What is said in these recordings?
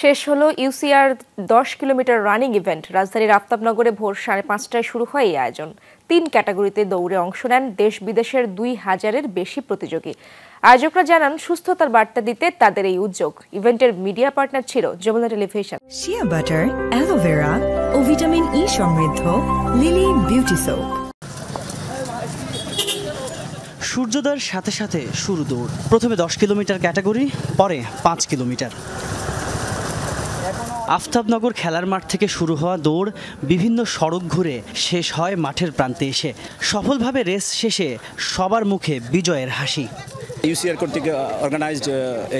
শেষ হলো ইউসিআর 10 kilometre running event. রাজধানীর আফতাবনগরে ভোর 5:30টায় শুরু হয় এই আয়োজন। 3 ক্যাটাগরিতে দৌড়ে অংশ নেন দেশ বিদেশের 2000-এর বেশি প্রতিযোগী। আয়োজকরা জানান, সুস্থতার বার্তা দিতে তাদের এই উদ্যোগ। ইভেন্টের মিডিয়া পার্টনার ছিল Jamuna television. Shea butter, aloe vera ও ভিটামিন ই সমৃদ্ধ লিলি বিউটি সোপ। সূর্যোদয়ের সাথে সাথে শুরু দৌড়। প্রথমে 10 কিলোমিটার ক্যাটাগরি, পরে 5 কিলোমিটার। আফতাবনগর খেলার মাঠ থেকে শুরু হওয়া দৌড় বিভিন্ন সড়ক ঘুরে শেষ হয় মাঠের প্রান্তে এসে। সফলভাবে রেস শেষে সবার মুখে বিজয়ের হাসি। ইউসিআর কর্তৃক অর্গানাইজড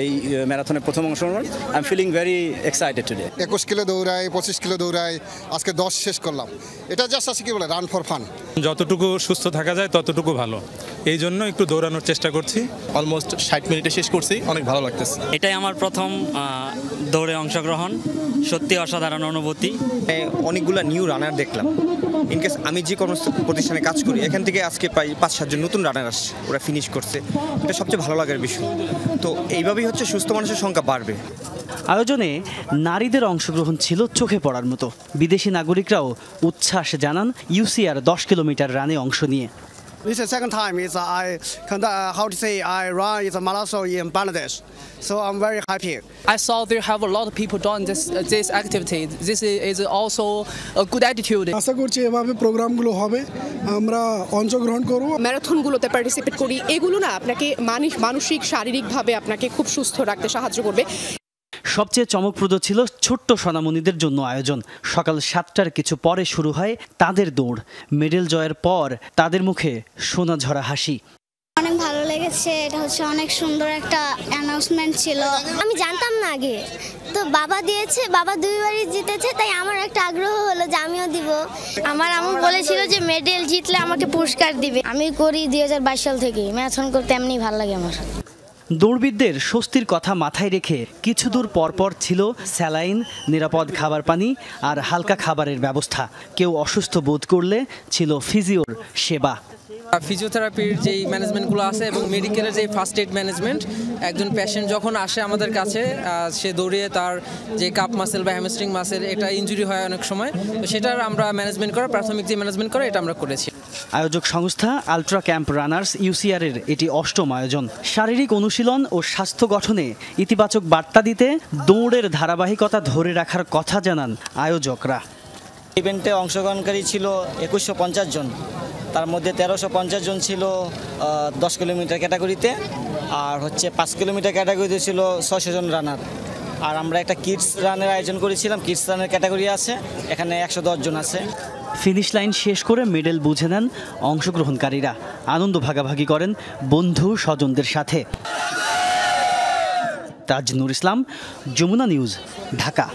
এই ম্যারাথনের প্রথম অংশগ্রহণ। I am feeling very excited today. 21 kilo দৌড়াই, 25 কিলো দৌড়াই, আজকে 10 শেষ করলাম। এটা জাস্ট আছে কি বলে রান ফর ফান। যতটুকু সুস্থ থাকা যায় ততটুকু ভালো, এই জন্য একটু দৌড়ানোর চেষ্টা করছি। অলমোস্ট 60 মিনিটে শেষ করছি, অনেক ভালো লাগতেছে। এটাই আমার প্রথম দৌড়ে অংশগ্রহণ, সত্যি অসাধারণ অনুভূতি। অনেকগুলো নিউ রানার দেখলাম। ইনকেস আমি যে কোনো প্রতিষ্ঠানে কাজ করি, এখান থেকে আজকে প্রায় 5-7 জন নতুন রানার আসছে, ওরা ফিনিশ করছে। এটা সবচেয়ে ভালো লাগার বিষয়। তো এইভাবেই হচ্ছে সুস্থ মানুষের সংখ্যা বাড়বে। আয়োজনে নারীদের অংশগ্রহণ ছিল চোখে পড়ার মতো। বিদেশি নাগরিকরাও উচ্ছ্বাস জানান ইউসিআর 10 কিলোমিটার রানে অংশ নিয়ে। This is the second time I run is a marathon in Bangladesh, so I'm very happy. I saw there have a lot of people doing this activity. This is also a good attitude. আশা করছি এভাবে প্রোগ্রামগুলো হবে, আমরা অংশগ্রহণ করব। ম্যারাথনগুলোতে participate করি, এগুলো না আপনাকে মানসিক শারীরিকভাবে আপনাকে খুব সুস্থ রাখতে সাহায্য করবে। সবচেয়ে চমকপ্রদ ছিল ছোট্ট সোনামণিদের জন্য আয়োজন। সকাল 7টার কিছু পরে শুরু হয় তাদের দৌড়। মেডেল জয়ের পর তাদের মুখে সোনা ঝরা হাসি। অনেক ভালো লেগেছে, এটা হচ্ছে অনেক সুন্দর একটা অ্যানাউন্সমেন্ট ছিল। আমি জানতাম না আগে, তো বাবা দিয়েছে, বাবা 2 বারই জিতেছে, তাই আমার একটা আগ্রহ হলো যে আমিও দিব। আমার আম্মু বলেছিল যে মেডেল জিতলে আমাকে পুরস্কার দিবে। আমি করি 2022 সাল থেকে, ম্যারাথন করতে এমনি ভালো লাগে আমার। দৌড়বিদদের স্বস্তির কথা মাথায় রেখে কিছু দূর পরপর ছিল স্যালাইন, নিরাপদ খাবার পানি আর হালকা খাবারের ব্যবস্থা। কেউ অসুস্থ বোধ করলে ছিল ফিজিওর সেবা। ফিজিওথেরাপির যেই ম্যানেজমেন্টগুলো আছে এবং মেডিকেলের যে ফার্স্ট এড ম্যানেজমেন্ট, একজন পেশেন্ট যখন আসে আমাদের কাছে, সে দৌড়িয়ে তার যে কাপ মাসেল বা হ্যামস্ট্রিং মাসেল এটা ইনজুরি হয় অনেক সময়, তো সেটার আমরা ম্যানেজমেন্ট করা, প্রাথমিক যে ম্যানেজমেন্ট করা, এটা আমরা করেছি। আয়োজক সংস্থা আলট্রা ক্যাম্প রানার্স ইউসিআর-এর এটি 8ম আয়োজন। শারীরিক অনুশীলন ও স্বাস্থ্য গঠনে ইতিবাচক বার্তা দিতে দৌড়ের ধারাবাহিকতা ধরে রাখার কথা জানান আয়োজকরা। ইভেন্টে অংশগ্রহণকারী ছিল 2150 জন, তার মধ্যে 1350 জন ছিল 10 কিলোমিটার ক্যাটাগরিতে, আর 5 কিলোমিটার ক্যাটাগরিতে ছিল 600 জন রানার। আর আমরা একটা কিডস রানের আয়োজন করেছিলাম। কিডস রানের ক্যাটাগরি আছে, এখানে 110 জন আছে। ফিনিশ লাইন শেষ করে মেডেল বুঝে নেন অংশগ্রহণকারীরা। আনন্দ ভাগাভাগি করেন বন্ধু স্বজনদের সাথে। তাজনুর ইসলাম, যমুনা নিউজ, ঢাকা।